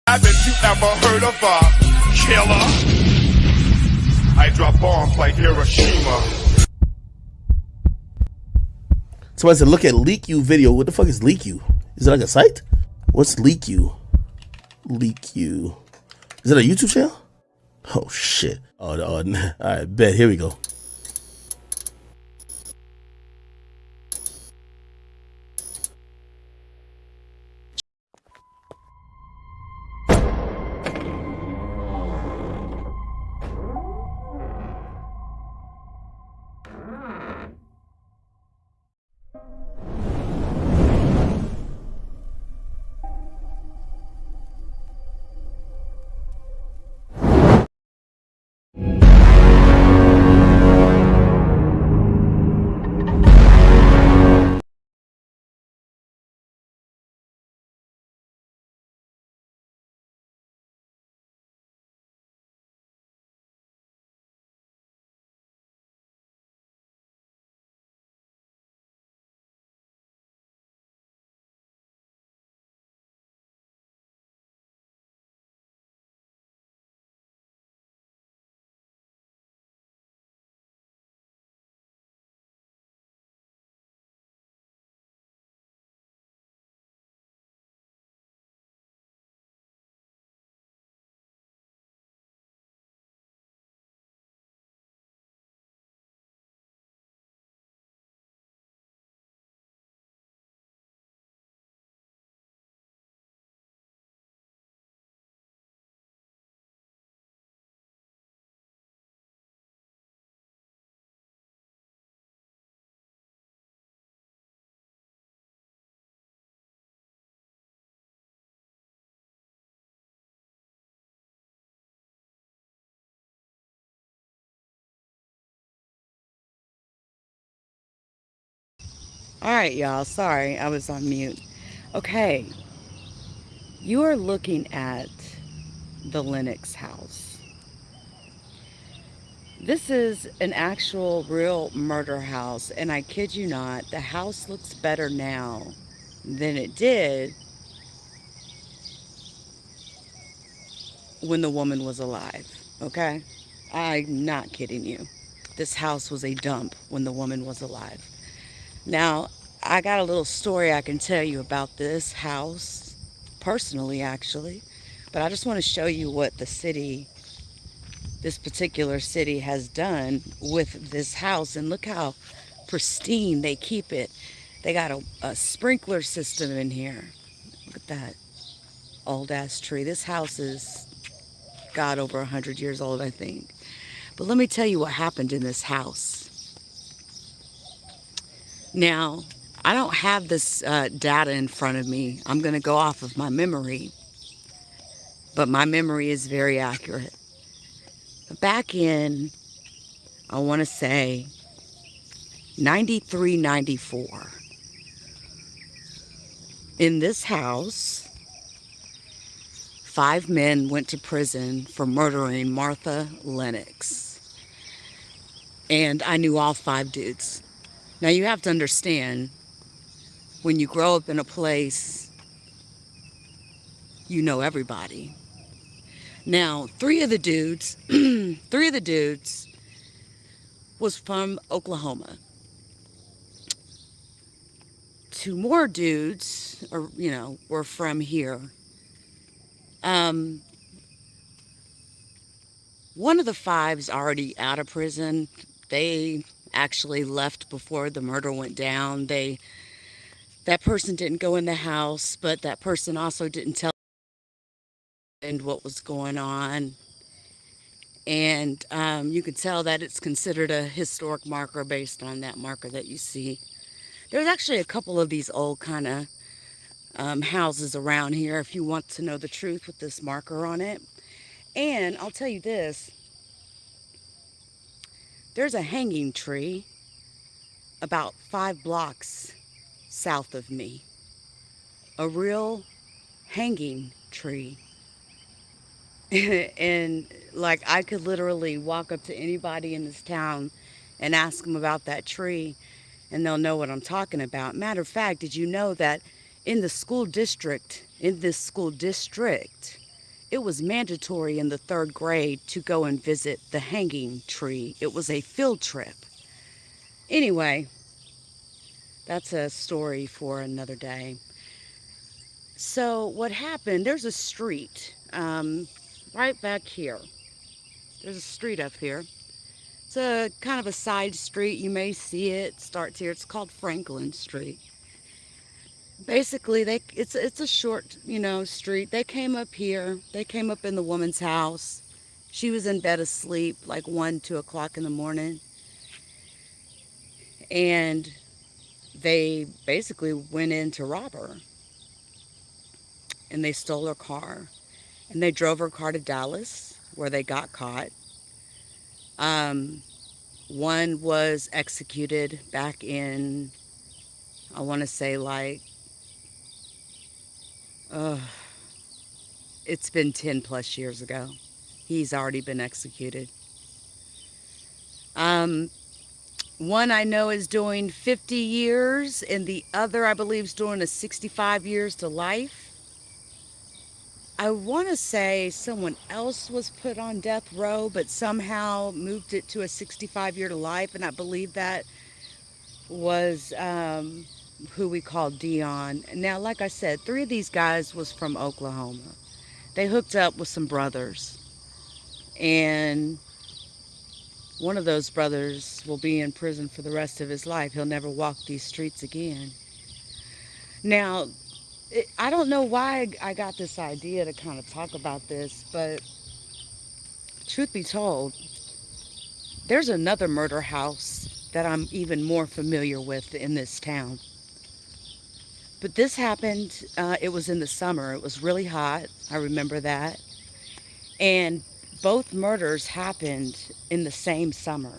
Haven't you ever heard of a killer? I drop bombs like Hiroshima. Somebody said, look at LeakYou video. What the fuck is LeakYou? Is it like a site? What's LeakYou? LeakYou. Is it a YouTube channel? Oh, shit. Oh, all right, bet. Here we go. All right, y'all. Sorry, I was on mute. Okay, you are looking at the Lennox house. This is an actual real murder house, and I kid you not, the house looks better now than it did when the woman was alive. Okay? I'm not kidding you. This house was a dump when the woman was alive. Now, I got a little story I can tell you about this house, personally, actually. But I just want to show you what the city, this particular city, has done with this house. And look how pristine they keep it. They got a sprinkler system in here. Look at that old-ass tree. This house is, God, over 100 years old, I think. But let me tell you what happened in this house. Now, I don't have this data in front of me. I'm going to go off of my memory. But my memory is very accurate. Back in, I want to say, 93, 94. In this house, 5 men went to prison for murdering Martha Lennox. And I knew all 5 dudes. Now you have to understand, when you grow up in a place, you know everybody. Now, 3 of the dudes, 3 of the dudes was from Oklahoma. 2 more dudes, were from here. One of the 5's already out of prison. They actually left before the murder went down. That person didn't go in the house, but that person also didn't tell and what was going on. And you could tell that it's considered a historic marker based on that marker that you see. There's actually a couple of these old kind of houses around here if you want to know the truth with this marker on it. And I'll tell you this, there's a hanging tree about 5 blocks south of me. A real hanging tree. And like, I could literally walk up to anybody in this town and ask them about that tree, and they'll know what I'm talking about. Matter of fact, did you know that in this school district, it was mandatory in the 3rd grade to go and visit the hanging tree. It was a field trip. Anyway, that's a story for another day. So what happened, there's a street right back here. There's a street up here. It's a kind of a side street. You may see it starts here. It's called Franklin Street. Basically, it's a short, street. They came up here. They came up in the woman's house. She was in bed asleep like 1, 2 o'clock in the morning. And they basically went in to rob her. And they stole her car. And they drove her car to Dallas, where they got caught. One was executed back in, I want to say like, it's been 10 plus years ago. He's already been executed. One I know is doing 50 years, and the other I believe is doing a 65 years to life. I want to say someone else was put on death row, but somehow moved it to a 65 year to life, and I believe that was who we call Dion. Now, like I said, 3 of these guys was from Oklahoma. They hooked up with some brothers, and one of those brothers will be in prison for the rest of his life. He'll never walk these streets again. Now, I don't know why I got this idea to kind of talk about this, but truth be told, there's another murder house that I'm even more familiar with in this town. But this happened, it was in the summer. It was really hot. I remember that. And both murders happened in the same summer.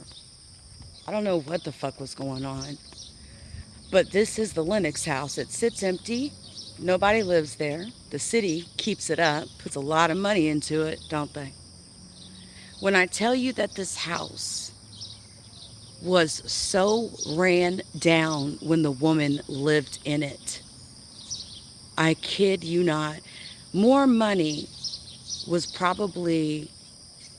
I don't know what the fuck was going on. But this is the Lennox house. It sits empty. Nobody lives there. The city keeps it up, puts a lot of money into it, don't they? When I tell you that this house was so ran down when the woman lived in it, I kid you not. More money was probably,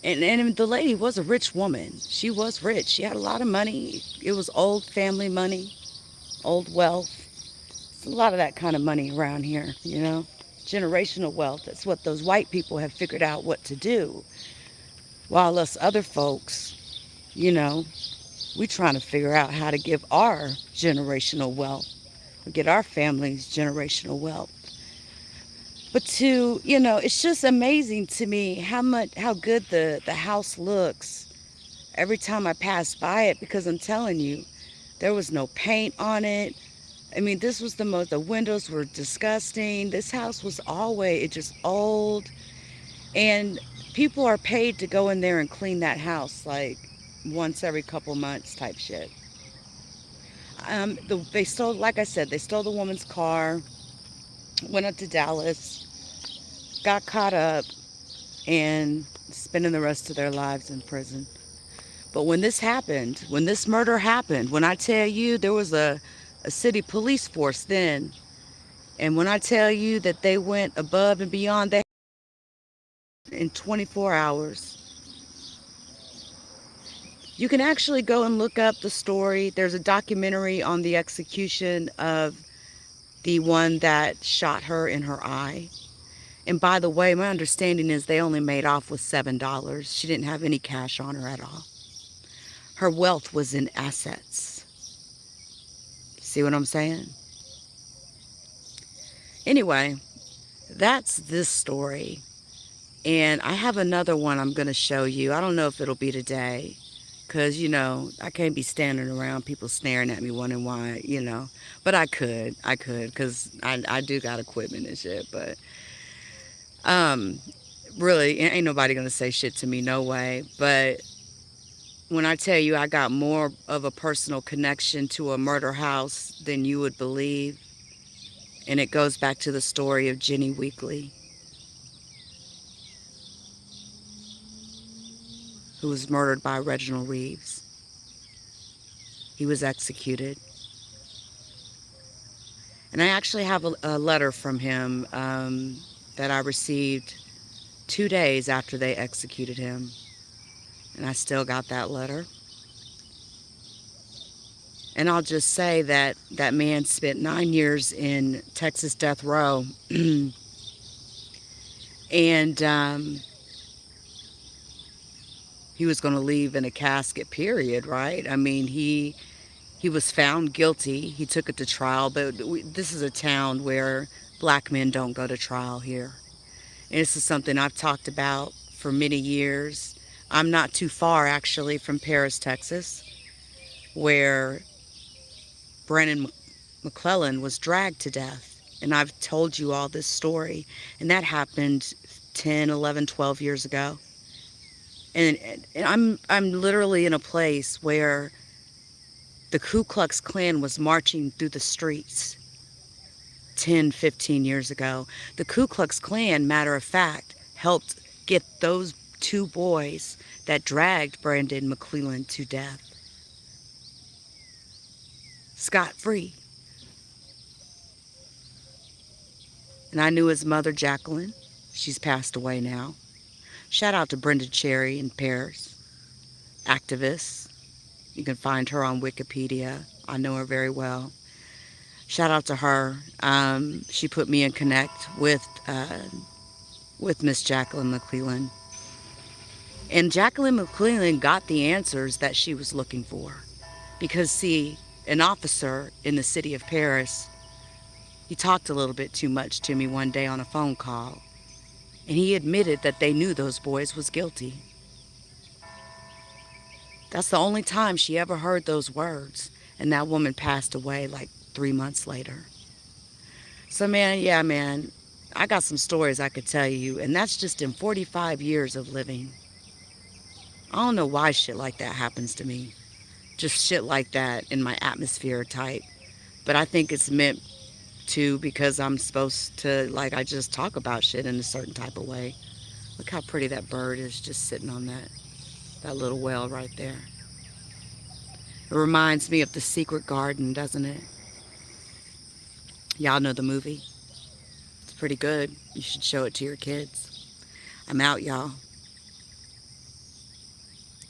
and the lady was a rich woman. She was rich. She had a lot of money. It was old family money, old wealth. A lot of that kind of money around here, generational wealth. That's what those white people have figured out what to do, while us other folks, we trying to figure out how to give our generational wealth, get our families generational wealth. But it's just amazing to me how good the house looks every time I pass by it, because I'm telling you, there was no paint on it. I mean, the windows were disgusting. This house was always just old. And people are paid to go in there and clean that house like once every couple months type shit. They stole, like I said, they stole the woman's car, went up to Dallas, got caught up, and spending the rest of their lives in prison. But when this murder happened, when I tell you there was a city police force then, and when I tell you that they went above and beyond that in 24 hours, you can actually go and look up the story. There's a documentary on the execution of the one that shot her in her eye. And by the way, my understanding is they only made off with $7. She didn't have any cash on her at all. Her wealth was in assets. See what I'm saying? Anyway, that's this story. And I have another one I'm going to show you. I don't know if it'll be today, because, I can't be standing around people staring at me wondering why, But I could, because I do got equipment and shit. But really, ain't nobody going to say shit to me, no way. But when I tell you I got more of a personal connection to a murder house than you would believe, and it goes back to the story of Jenny Weekly, who was murdered by Reginald Reeves. He was executed. And I actually have a letter from him that I received 2 days after they executed him. And I still got that letter. And I'll just say that that man spent 9 years in Texas death row. And he was going to leave in a casket, period, right? I mean, he was found guilty. He took it to trial, but this is a town where black men don't go to trial here. And this is something I've talked about for many years. I'm not too far, actually, from Paris, Texas, where Brandon McClellan was dragged to death. And I've told you all this story. And that happened 10, 11, 12 years ago. And I'm literally in a place where the Ku Klux Klan was marching through the streets 10, 15 years ago. The Ku Klux Klan, matter of fact, helped get those 2 boys that dragged Brandon McClellan to death scot-free. And I knew his mother, Jacqueline. She's passed away now. Shout out to Brenda Cherry in Paris, activist. You can find her on Wikipedia. I know her very well. Shout out to her. She put me in connect with Miss Jacqueline McClellan. And Jacqueline McClellan got the answers that she was looking for. Because, see, an officer in the city of Paris, he talked a little bit too much to me one day on a phone call. And he admitted that they knew those boys was guilty. That's the only time she ever heard those words. And that woman passed away like 3 months later. So, man, yeah, man, I got some stories I could tell you. And that's just in 45 years of living. I don't know why shit like that happens to me. Just shit like that in my atmosphere type. But I think it's meant to because I'm supposed to, like, I just talk about shit in a certain type of way. Look how pretty that bird is just sitting on that little well right there. It reminds me of The Secret Garden, doesn't it? Y'all know the movie. It's pretty good. You should show it to your kids. I'm out, y'all.